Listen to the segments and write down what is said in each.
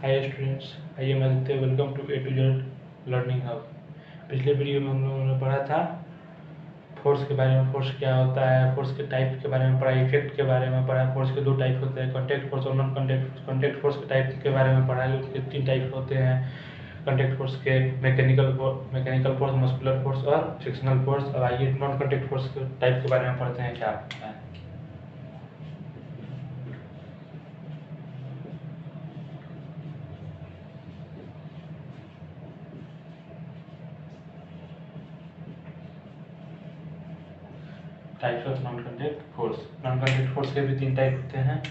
Hi students, I am Aditya. Welcome to A to Z learning hub. पिछले video में हम लोगों ने पढ़ा था फोर्स के बारे में। फोर्स क्या होता है, फोर्स के टाइप के बारे में पढ़ा, इफेक्ट के बारे में पढ़ा। फोर्स के दो टाइप होते हैं, कॉन्टैक्ट फोर्स और नॉन कॉन्टैक्ट फोर्स के टाइप के बारे में पढ़ा है। उसके तीन टाइप होते हैं कॉन्टैक्ट फोर्स के, मैकेनिकल फोर्स, मस्कुलर फोर्स और फ्रिक्शनल फोर्स। और आइए नॉन कॉन्टैक्ट फोर्स के टाइप के बारे में पढ़ते हैं क्या होता है। Types of non contact force. Non contact force के भी तीन टाइप होते हैं।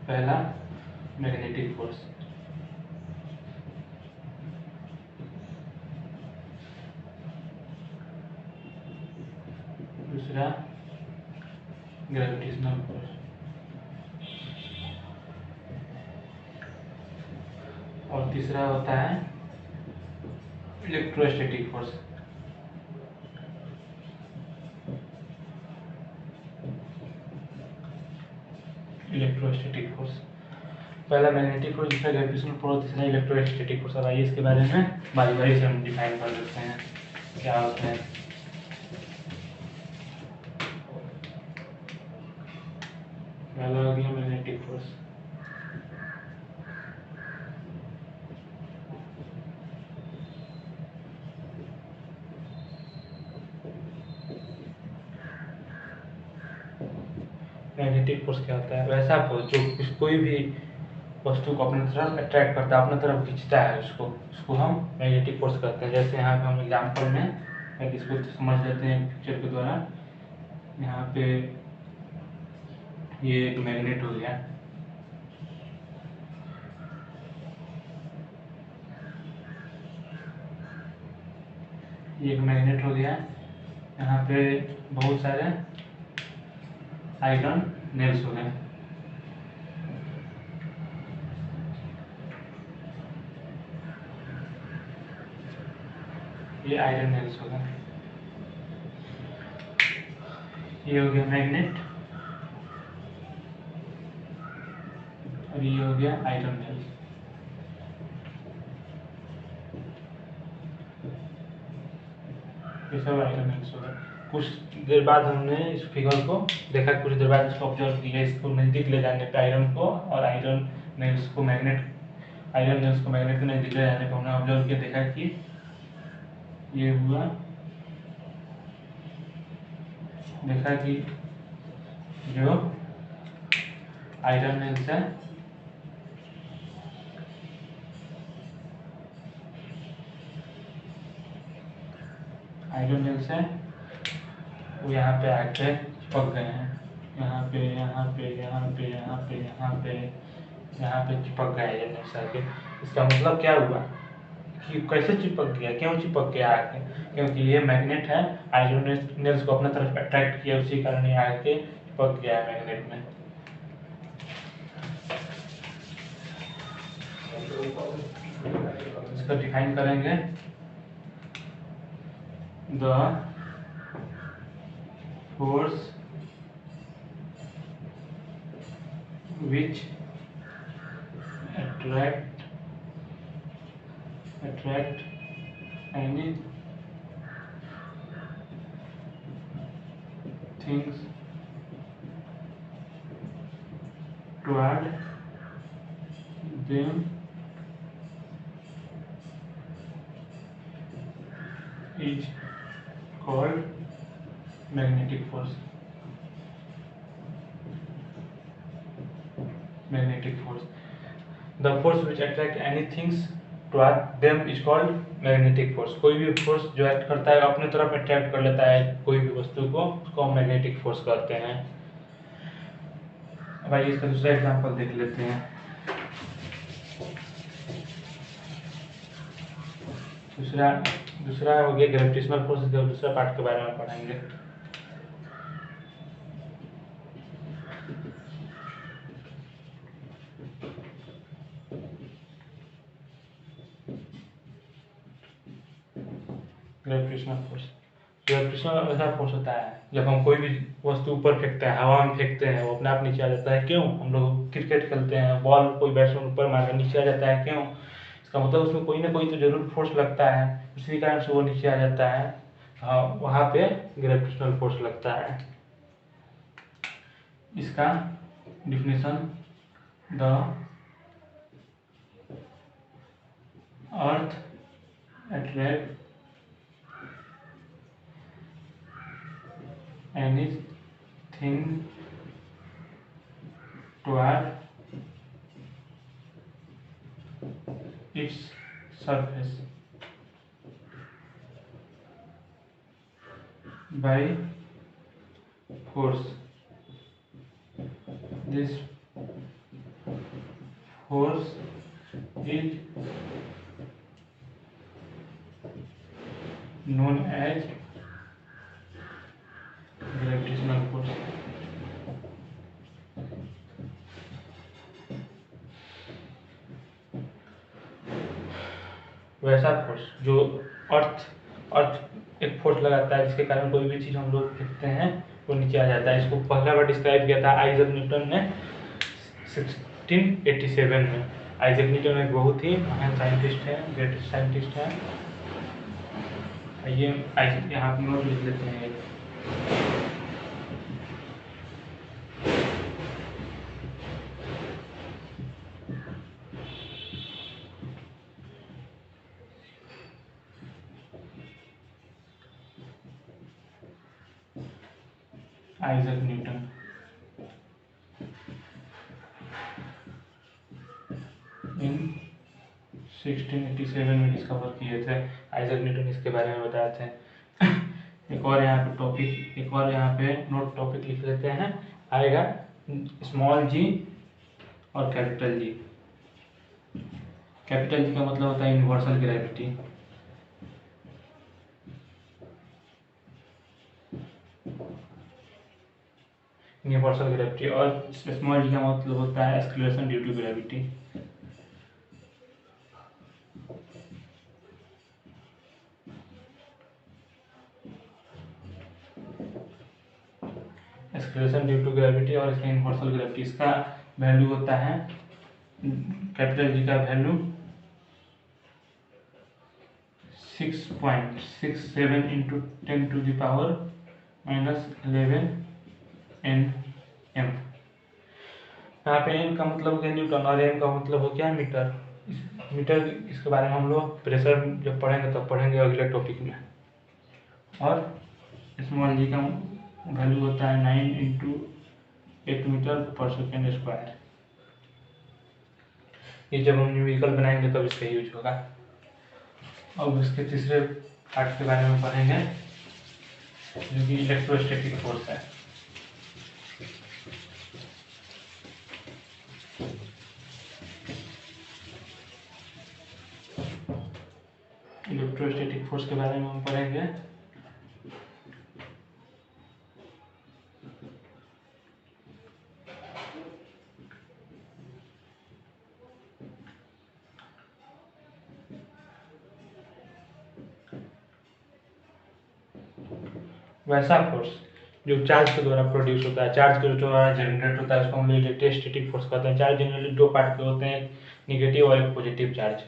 पहला मैग्नेटिक फोर्स, दूसरा ग्रेविटेशनल फोर्स और तीसरा होता है इलेक्ट्रोस्टैटिक फोर्स। इलेक्ट्रोस्टैटिक फोर्स, पहला मैग्नेटिक फोर्स, दूसरा ग्रेविटेशनल फोर्स, तीसरा इलेक्ट्रोस्टैटिक फोर्स। अब आइए इसके बारे में बारी बारी से हम डिफाइन कर लेते हैं क्या होते हैं। पहला हो गया मैग्नेटिक फोर्स। मैग्नेटिक फोर्स क्या होता है? वैसा फोर्स जो कोई भी वस्तु को अपनी तरफ अट्रैक्ट करता है, अपनी तरफ खींचता है, उसको हम मैग्नेटिक फोर्स कहते हैं। जैसे यहाँ पे हम एग्जाम्पल में इसको समझ लेते हैं पिक्चर के द्वारा। यहाँ पे ये एक मैग्नेट हो गया, ये एक मैग्नेट हो गया। यहाँ पे बहुत सारे आयरन नेल्स हो गए। ये आयरन नेल्स हो गए। ये हो गया मैग्नेट और ये हो गया आयरन नेल्स। ये सब आयरन नेल्स हो गए। कुछ देर बाद हमने इस फिगर को देखा, कुछ देर बाद इसको ऑब्जर्व किया। इसको नज़दीक ले जाने पे आयरन को और आयरन नेल्स को मैग्नेट के नज़दीक ले जाने पर हमने ऑब्जर्व किया, देखा कि ये हुआ। देखा कि जो आयरन नेल्स है वो यहाँ पे आके चिपक गए हैं। यहाँ पे चिपक गए आयरन नेल्स आके। इसका मतलब क्या हुआ कि कैसे चिपक गया, क्यों चिपक गया आके? क्योंकि ये मैग्नेट है, आयरन नेल्स को अपने तरफ अट्रैक्ट किया, उसी कारण ये आके चिपक गया है मैग्नेट में। इसको डिफाइन करेंगे। The force which attract any things toward them is called magnetic force. The force which attract anything toward them is called magnetic force. कोई भी फोर्स जो एक्ट करता है अपने तरफ अट्रैक्ट कर लेता है कोई भी वस्तु को, उसको हम मैग्नेटिक फोर्स कहते हैं। अब आइए इसका दूसरा एग्जांपल देख लेते हैं। दूसरा हो गया ग्रेविटेशनल फोर्स। दूसरा पार्ट के बारे में पढ़ेंगे। ग्रेविटेशनल फोर्स ऐसा फोर्स होता है जब हम कोई भी वस्तु ऊपर फेंकते हैं, हवा में फेंकते हैं, वो अपने आप नीचे आ जाता है। क्यों? हम लोग क्रिकेट खेलते हैं, बॉल कोई बैट्समैन ऊपर मारकर नीचे आ जाता है। क्यों? इसका मतलब उसमें कोई ना कोई तो जरूर फोर्स लगता है, उसी कारण से वो नीचे आ जाता है। हाँ, वहाँ पे ग्रेविटेशनल फोर्स लगता है। इसका definition, the earth attract anything toward its surface by force. This force is known as gravitational force. वैसा फोर्स जो अर्थ एक फोर्स लगाता है, जिसके कारण कोई भी चीज हम लोग फेंकते हैं वो नीचे आ जाता है। इसको पहला बार डिस्क्राइब किया था आइजैक न्यूटन ने 1687 में। आइजैक न्यूटन एक बहुत ही महान साइंटिस्ट है, ग्रेटेस्ट साइंटिस्ट है। ये आइजैक, यहाँ पे नोट लिख लेते हैं। आइजैक न्यूटन इन 1687 में डिस्कवर किए थे। आइजैक न्यूटन इसके बारे में बताए थे। एक और यहाँ पे नोट टॉपिक लिख लेते हैं, आएगा स्मॉल जी और कैपिटल जी। कैपिटल जी का मतलब होता है यूनिवर्सल ग्रेविटी, यूनिवर्सल ग्रेविटी, और स्मॉल जी का मतलब होता है acceleration due to gravity. Acceleration due to gravity और इसका यूनिवर्सल ग्रेविटी, इसका वैल्यू होता है, कैपिटल जी का वैल्यू 6.67 इंटू 10⁻⁻11 Nm। यहाँ पे N का मतलब हो गया न्यूटन और M का मतलब हो गया मीटर। मीटर इसके बारे में हम लोग प्रेशर जब पढ़ेंगे तब पढ़ेंगे अगले टॉपिक में। और स्मॉल जी का वैल्यू होता है 9 × 8 मीटर पर सेकेंड स्क्वायर। ये जब हम न्यूमेरिकल बनाएंगे तब इसका यूज होगा। अब इसके तीसरे पार्ट के बारे में पढ़ेंगे, जो कि इलेक्ट्रोस्टैटिक फोर्स है। इलेक्ट्रोस्टैटिक फोर्स के बारे में हम पढ़ेंगे। वैसा फोर्स जो चार्ज के द्वारा प्रोड्यूस होता है, चार्ज के द्वारा जनरेट होता है, उसको हम इलेक्ट्रोस्टैटिक फोर्स कहते हैं। चार्ज जनरली दो पार्ट के होते हैं, निगेटिव और एक पॉजिटिव चार्ज।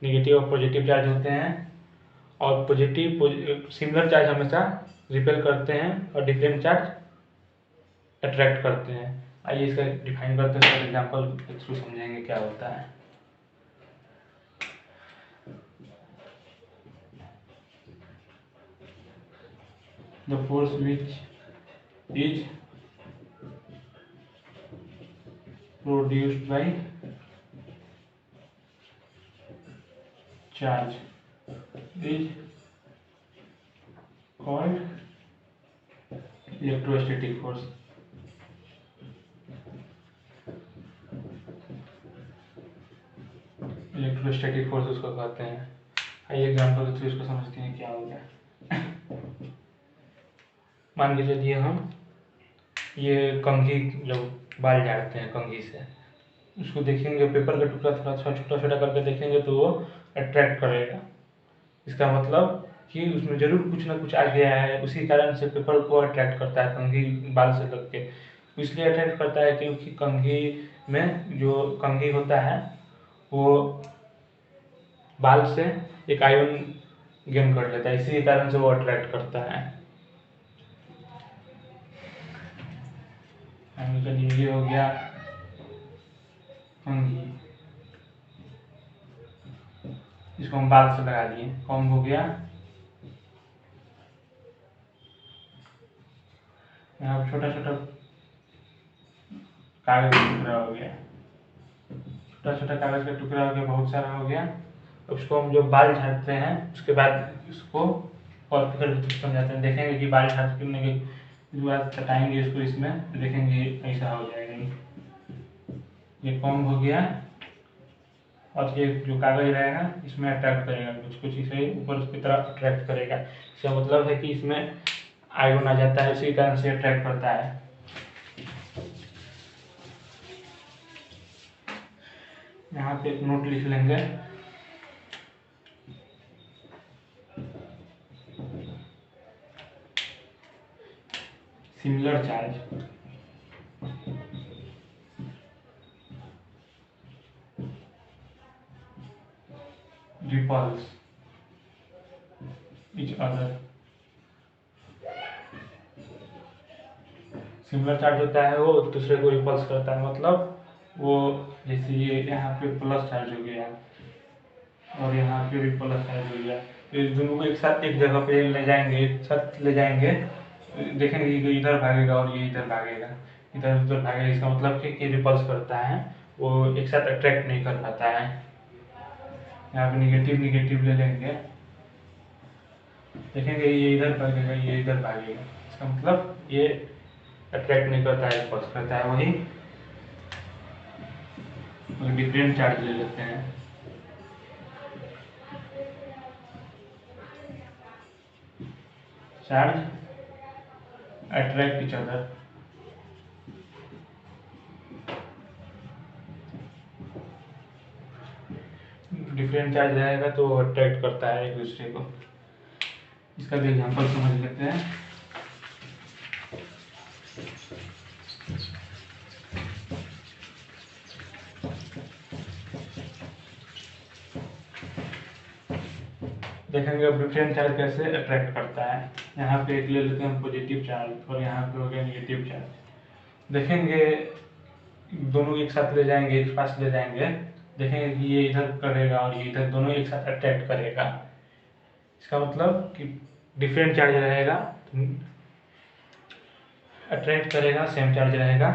निगेटिव और पॉजिटिव चार्ज होते हैं, और पॉजिटिव सिमिलर चार्ज हमेशा रिपेल करते हैं और डिफरेंट चार्ज अट्रैक्ट करते हैं। आइए इसका डिफाइन करते हैं, एग्जाम्पल के थ्रू समझेंगे क्या होता है। The force which is produced by charge is called electrostatic force। Electrostatic force उसको कहते हैं। आइए एग्जाम्पल के थ्रू इसको समझते हैं क्या हो गया। मान के चलिए हम ये कंघी, जब बाल झाड़ते हैं कंघी से, उसको देखेंगे पेपर का टुकड़ा थोड़ा छोटा छोटा करके देखेंगे तो वो अट्रैक्ट करेगा। इसका मतलब कि उसमें ज़रूर कुछ ना कुछ आ गया है, उसी कारण से पेपर को अट्रैक्ट करता है कंघी बाल से लग के। इसलिए अट्रैक्ट करता है क्योंकि कंघी में जो कंघी होता है वो बाल से एक आयन गेन कर लेता है, इसी कारण से वो अट्रैक्ट करता है। चलिए ये हो गया कंघी, इसको हम बाल से लगा दिए। कॉम्ब हो गया, यहाँ छोटा छोटा कागज का टुकड़ा हो गया, छोटा छोटा कागज का टुकड़ा हो गया, बहुत सारा हो गया। उसको हम जो बाल झाड़ते हैं उसके बाद इसको और फिर समझाते हैं। देखेंगे कि बाल झाड़ने के बाद हटाएंगे इसको, इसमें देखेंगे ऐसा हो जाएगा। ये कॉम्ब हो गया, और ये जो कागज रहेगा इसमें अट्रैक्ट करेगा, कुछ कुछ इसे ऊपर उसकी तरफ अट्रैक्ट करेगा। इसका मतलब है कि इसमें आयन आ जाता है, उसी कारण से अट्रैक्ट करता है। यहाँ पे एक नोट लिख लेंगे। Similar charge, repels each other। Similar charge होता है वो दूसरे को रिपल्स करता है, मतलब वो जैसे ये यहाँ पे प्लस चार्ज हो गया और यहाँ पे भी प्लस चार्ज हो गया, तो इस दोनों को एक साथ एक जगह पे ले जाएंगे, एक साथ ले जाएंगे, देखेंगे कि इधर भागेगा और ये इधर भागेगा, इधर उधर भागेगा। इसका मतलब कि रिपल्स करता है, वो एक साथ अट्रैक्ट नहीं कर पाता है। यहाँ पे निगेटिव निगेटिव ले लेंगे, देखेंगे ये इधर भागेगा, ये इधर भागेगा। इसका मतलब ये अट्रैक्ट नहीं करता है, रिपल्स करता है। वही डिफरेंट चार्ज ले लेते हैं। Charge attract each other, different charge रहेगा तो अट्रैक्ट करता है एक दूसरे को। इसका भी एग्जांपल समझ लेते हैं। देखेंगे अब डिफरेंट चार्ज कैसे अट्रैक्ट करता है। यहाँ पे एक ले लेते हैं पॉजिटिव चार्ज और यहाँ पे हो गया निगेटिव चार्ज। देखेंगे दोनों एक साथ ले जाएंगे, एक पास ले जाएंगे, देखेंगे कि ये इधर करेगा और ये इधर, दोनों एक साथ अट्रैक्ट करेगा। इसका मतलब कि डिफरेंट चार्ज रहेगा अट्रैक्ट करेगा, सेम चार्ज रहेगा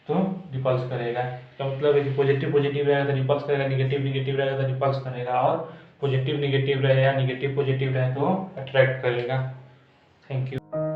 तो रिपल्स करेगा। इसका मतलब है कि पॉजिटिव पॉजिटिव रहेगा तो रिपल्स करेगा, निगेटिव निगेटिव रहेगा तो रिपल्स करेगा, और पॉजिटिव निगेटिव रहेगा, निगेटिव पॉजिटिव रहेगा तो अट्रैक्ट करेगा। Thank you.